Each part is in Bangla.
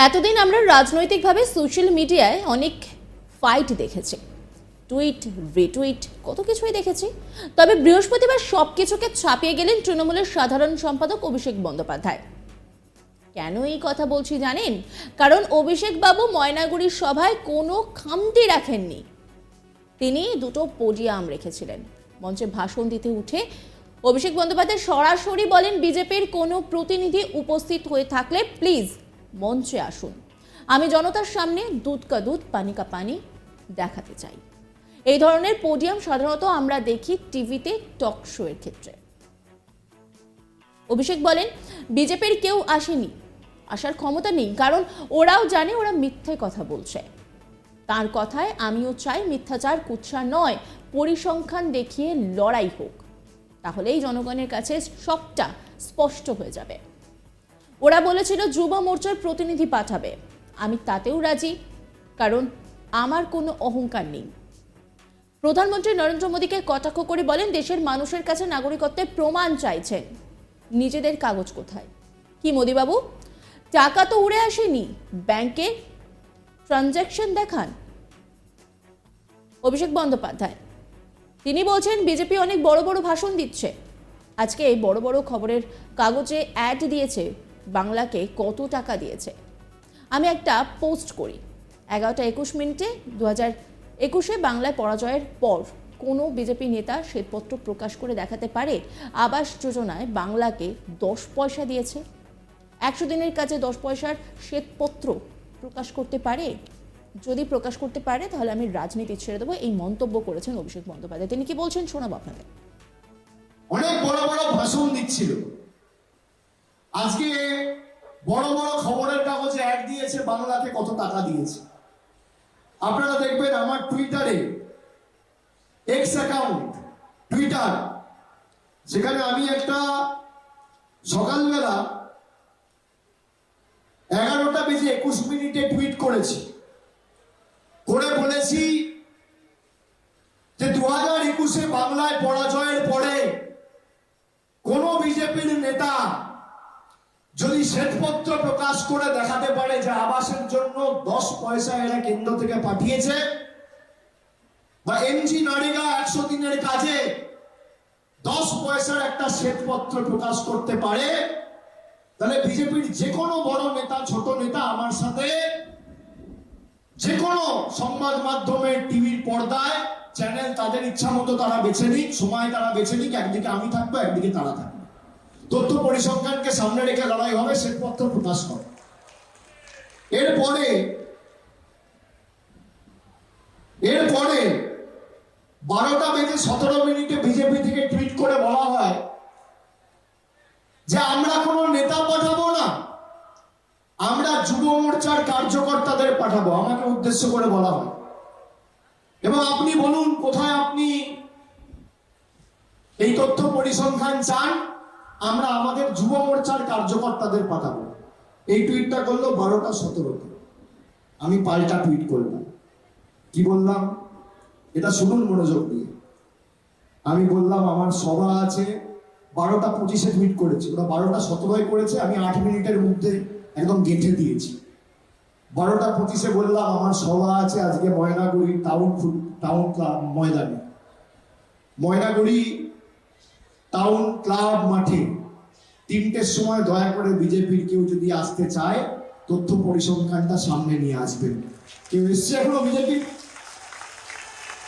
এতদিন আমরা রাজনৈতিকভাবে সোশ্যাল মিডিয়ায় অনেক ফাইট দেখেছি, টুইট রিটুইট কত কিছুই দেখেছি। তবে বৃহস্পতিবার সব কিছুকে ছাপিয়ে গেলেন তৃণমূলের সাধারণ সম্পাদক অভিষেক বন্দ্যোপাধ্যায়। কেন এই কথা বলছি জানেন? কারণ অভিষেক বাবু ময়নাগুড়ির সভায় কোনো খামতি রাখেননি। তিনি দুটো পোডিয়াম রেখেছিলেন। মঞ্চে ভাষণ দিতে উঠে অভিষেক বন্দ্যোপাধ্যায় সরাসরি বলেন, বিজেপির কোনো প্রতিনিধি উপস্থিত হয়ে থাকলে প্লিজ মঞ্চে আসুন, আমি জনতার সামনে দুধ কা দুধ পানি কা পানি দেখাতে চাই। এই ধরনের পোডিয়াম সাধারণত আমরা দেখি টিভিতে টক শো এর ক্ষেত্রে। অভিষেক বলেন, বিজেপির কেউ আসেনি, আসার ক্ষমতা নেই, কারণ ওরাও জানে ওরা মিথ্যে কথা বলছে। তার কথায় আমিও চাই মিথ্যাচার কুৎসা নয়, পরিসংখ্যান দেখিয়ে লড়াই হোক, তাহলেই জনগণের কাছে সবটা স্পষ্ট হয়ে যাবে। ওরা বলেছিল যুব মোর্চার প্রতিনিধি পাঠাবে, আমি তাতেও রাজি, কারণ আমার কোনো অহংকার নেই। প্রধানমন্ত্রী নরেন্দ্র মোদীকে কটাক্ষ করে বলেন, দেশের মানুষের কাছে নাগরিকত্বের প্রমাণ চাইছেন, নিজেদের কাগজ কোথায়? কি মোদীবাবু, টাকা তো উড়ে আসেনি, ব্যাংকে ট্রানজ্যাকশন দেখান। অভিষেক বন্দ্যোপাধ্যায় তিনি বলছেন, বিজেপি অনেক বড় বড় ভাষণ দিচ্ছে, আজকে বড় বড় খবরের কাগজে অ্যাড দিয়েছে বাংলাকে কত টাকা দিয়েছে। আমি একটা পোস্ট করি 11:21 2021 বাংলায় পরাজয়ের পর কোনো বিজেপি নেতা শ্বেতপত্র প্রকাশ করে দেখাতে পারে আবাস যোজনায় বাংলাকে 10 পয়সা দিয়েছে? 100 দিনের কাজে 10 পয়সার শ্বেতপত্র প্রকাশ করতে পারে? যদি প্রকাশ করতে পারে তাহলে আমি রাজনীতি ছেড়ে দেবো, এই মন্তব্য করেছেন অভিষেক বন্দ্যোপাধ্যায়। তিনি কি বলছেন শোনাবো আপনাদের। অনেক বড় বড় ভাষণ দিচ্ছিল, আজকে বড় বড় খবরের কাগজে অ্যাড দিয়েছে বাংলাকে কত টাকা দিয়েছে। আপনারা দেখবেন আমার টুইটারে, এক্স অ্যাকাউন্ট টুইটার, সেখানে আমি একটা সকালবেলা 11:21 টুইট করেছি, করে বলেছি যে 2021 বাংলায় পরাজয়ের পরে কোন বিজেপির নেতা যদি শ্বেতপত্র প্রকাশ করে দেখাতে পারে যে আবাসের জন্য 10 পয়সা এরা কেন্দ্র থেকে পাঠিয়েছে, বা এমজি নরেগা 100 দিনের কাজে 10 পয়সার একটা শ্বেতপত্র প্রকাশ করতে পারে, তাহলে বিজেপির যে কোনো বড় নেতা ছোট নেতা আমার সাথে যে কোনো সংবাদ মাধ্যমে টিভির পর্দায় চ্যানেল তাদের ইচ্ছা মতো তারা বেছে নিক, সময় তারা বেছে নিক, একদিকে আমি থাকবো একদিকে তারা থাকবে, তথ্য পরিসংখ্যানকে সামনে রেখে লড়াই হবে, শ্বেতপত্র প্রকাশ করে। এরপরে 12:17 বিজেপি থেকে টুইট করে বলা হয় যে আমরা কোনো নেতা পাঠাবো না, আমরা যুব মোর্চার কার্যকর্তাদের পাঠাবো, আমাকে উদ্দেশ্য করে বলা হয়। এবং আপনি বলুন কোথায় আপনি এই তথ্য পরিসংখ্যান চান? আমরা আমাদের যুব মোর্চার কার্যকর্তাদের পাঠাবো। এই টুইটটা করলো 12:17। আমি পাল্টা টুইট করলাম, কি বললাম এটা শুনুন মনোযোগ দিয়ে। আমি বললাম আমার সভা আছে, 12:25 টুইট করেছি, ওরা 12:17 করেছে, আমি 8 মিনিটের মধ্যে একদম গেঁথে দিয়েছি। 12:25 বললাম আমার সভা আছে আজকে ময়নাগুড়ি টাউন ক্লাব ময়দানে, ময়নাগুড়ি টাউন ক্লাব মাঠে 3টের সময় দয়া করে বিজেপির কেউ যদি আসতে চায় তথ্য পরিসংখ্যানটা সামনে নিয়ে আসবেন। কেউ এসছে এখনো বিজেপি?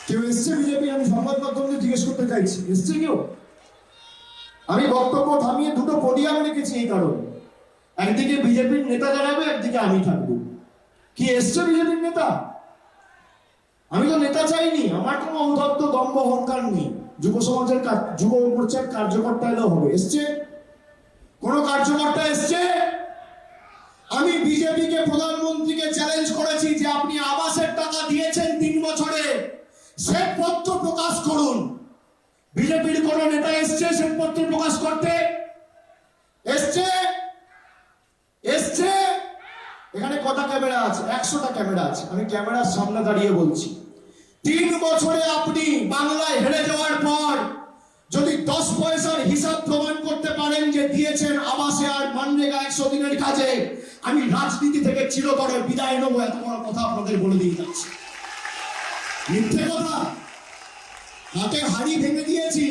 কেউ এসছে বিজেপি? আমি সংবাদ মাধ্যমে জিজ্ঞেস করতে চাইছি, এসছে কেউ? আমি বক্তব্য থামিয়ে দুটো পোডিয়াম রেখেছি এই কারণে, একদিকে বিজেপির নেতা দাঁড়াবে, একদিকে আমি থাকবো। কি এসছে বিজেপির নেতা? আমি তো নেতা চাইনি, আমার কোনো অনুভক্ত দম্ভ অহংকার নেই। যুব মোর্চার কার্যকর্তা এলেও হবে। এসছে কোন কার্যকর্তা? এসছে? আমি বিজেপিকে, প্রধানমন্ত্রীকে চ্যালেঞ্জ করেছি যে আপনি আবাসের টাকা দিয়েছেন 3 বছরে, শ্বেতপত্র প্রকাশ করুন। বিজেপির কোন নেতা এসছে শ্বেতপত্র প্রকাশ করতে? এসছে? এসছে? এখানে কটা ক্যামেরা আছে? 100টা ক্যামেরা আছে। আমি ক্যামেরার সামনে দাঁড়িয়ে বলছি, 3 বছরে আপনি বাংলায় হেরে যাওয়ার পর যদি 10 পয়সার হিসাব প্রমাণ করতে পারেন যে দিয়েছেন আবাসে আর মানরেগা 100 দিনের কাজে, আমি রাজনীতি থেকে চিরতরে বিদায় নেবো। এত বড় কথা আপনাদের বলে দিয়ে যাচ্ছি। মিথ্যে কথা, হাতের হাড়ি ভেঙে দিয়েছি।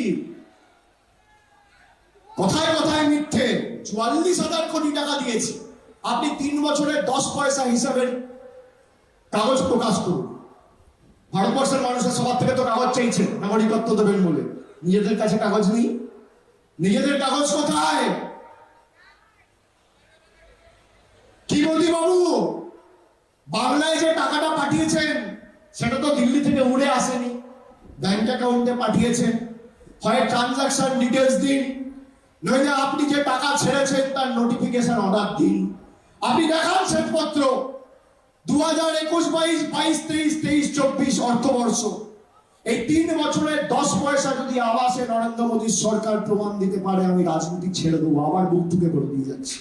কথায় কথায় মিথ্যে। 44,000 কোটি টাকা দিয়েছি। আপনি 3 বছরের 10 পয়সা হিসাবের কাগজ প্রকাশ করুন। ভারতবর্ষের মানুষের সবার থেকে তো কাগজ চাইছে নাগরিকত্ব দেবেন বলে, নিজেদের কাছে কাগজ নেই। নিজেদের কাগজ কোথায়? কি মোদী বাবু, বাংলায় যে টাকাটা পাঠিয়েছেন সেটা তো দিল্লি থেকে উড়ে আসেনি, ব্যাংক অ্যাকাউন্টে পাঠিয়েছেন। হয় ট্রানজাকশন ডিটেলস দিন, নইলে আপনি যে টাকা ছেড়েছেন তার নোটিফিকেশন অর্ডার দিন। আপনি দেখান শ্বেতপত্র। 2021-22, 22-23, 23-24 অর্থবর্ষ, এই 3 বছরের 10 পয়সা যদি আবাসে নরেন্দ্র মোদীর সরকার প্রমাণ দিতে পারে, আমি রাজনীতি ছেড়ে দেবো। আবার বুক টুকে করে দিয়ে যাচ্ছি।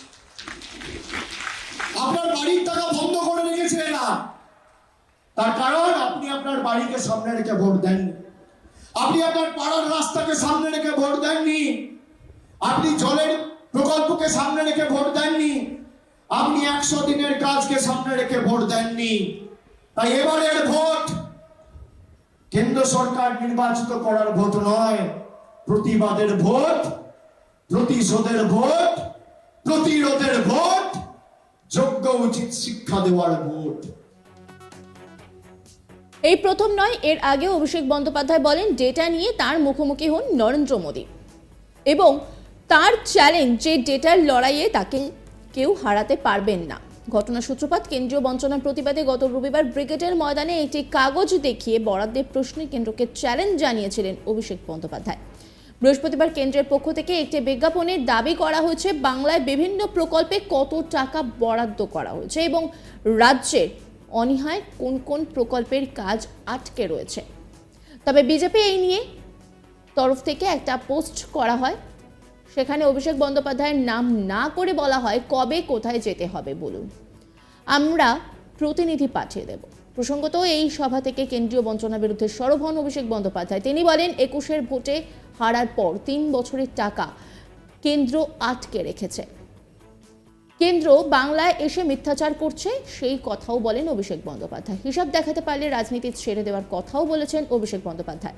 আপনার বাড়ির টাকা বন্ধ করে রেখেছে এরা। তার কারণ আপনি আপনার বাড়িকে সামনে রেখে ভোট দেননি, আপনি আপনার পাড়ার রাস্তাকে সামনে রেখে ভোট দেননি, আপনি জলের প্রকল্পকে সামনে রেখে ভোট দেননি, আপনি 100 দিনের কাজকে সামনে রেখে ভোট দেননি। তাই এবারের ভোট কেন্দ্র সরকার নির্বাচিত করার ভোট নয়, প্রতিবাদের ভোট, প্রতিশোধের ভোট, প্রতিরোধের ভোট, যোগ্য উচিত শিক্ষা দেওয়ার ভোট। এই প্রথম নয়, এর আগে অভিষেক বন্দ্যোপাধ্যায় বলেন ডেটা নিয়ে তার মুখোমুখি হন নরেন্দ্র মোদী এবং তার চ্যালেঞ্জ যে ডেটার লড়াইয়ে তাকে কেউ হারাতে পারবেন না। ঘটনা সূত্রপাত কেন্দ্রীয় বঞ্চনার প্রতিবাদে গত রবিবার ব্রিগেডের ময়দানে একটি কাগজ দেখিয়ে বরাদ্দের প্রশ্নে কেন্দ্রকে চ্যালেঞ্জ জানিয়েছিলেন অভিষেক বন্দ্যোপাধ্যায়। বৃহস্পতিবার কেন্দ্রের পক্ষ থেকে একটি বিজ্ঞাপনে দাবি করা হয়েছে বাংলায় বিভিন্ন প্রকল্পে কত টাকা বরাদ্দ করা হয়েছে এবং রাজ্যের অনীহায় কোন কোন প্রকল্পের কাজ আটকে রয়েছে। তবে বিজেপি এই নিয়ে তরফ থেকে একটা পোস্ট করা হয়, সেখানে অভিষেক বন্দ্যোপাধ্যায়ের নাম না করে বলা হয় কবে কোথায় যেতে হবে বলুন, আমরা প্রতিনিধি পাঠিয়ে দেব। প্রসঙ্গত এই সভা থেকে কেন্দ্রীয় বঞ্চনার বিরুদ্ধে সরব হন অভিষেক বন্দ্যোপাধ্যায়। তিনি বলেন 21-এর ভোটে হারার পর 3 বছরের টাকা কেন্দ্র আটকে রেখেছে, কেন্দ্র বাংলায় এসে মিথ্যাচার করছে, সেই কথাও বলেন অভিষেক বন্দ্যোপাধ্যায়। হিসাব দেখাতে পারলে রাজনীতি ছেড়ে দেওয়ার কথাও বলেছেন অভিষেক বন্দ্যোপাধ্যায়।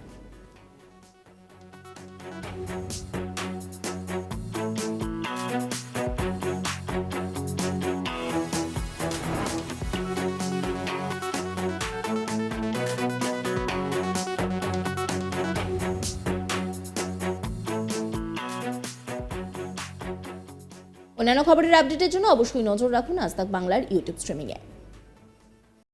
অন্যান্য খবরের আপডেটের জন্য অবশ্যই নজর রাখুন আজ তাক বাংলার ইউটিউব স্ট্রিমিংয়ে।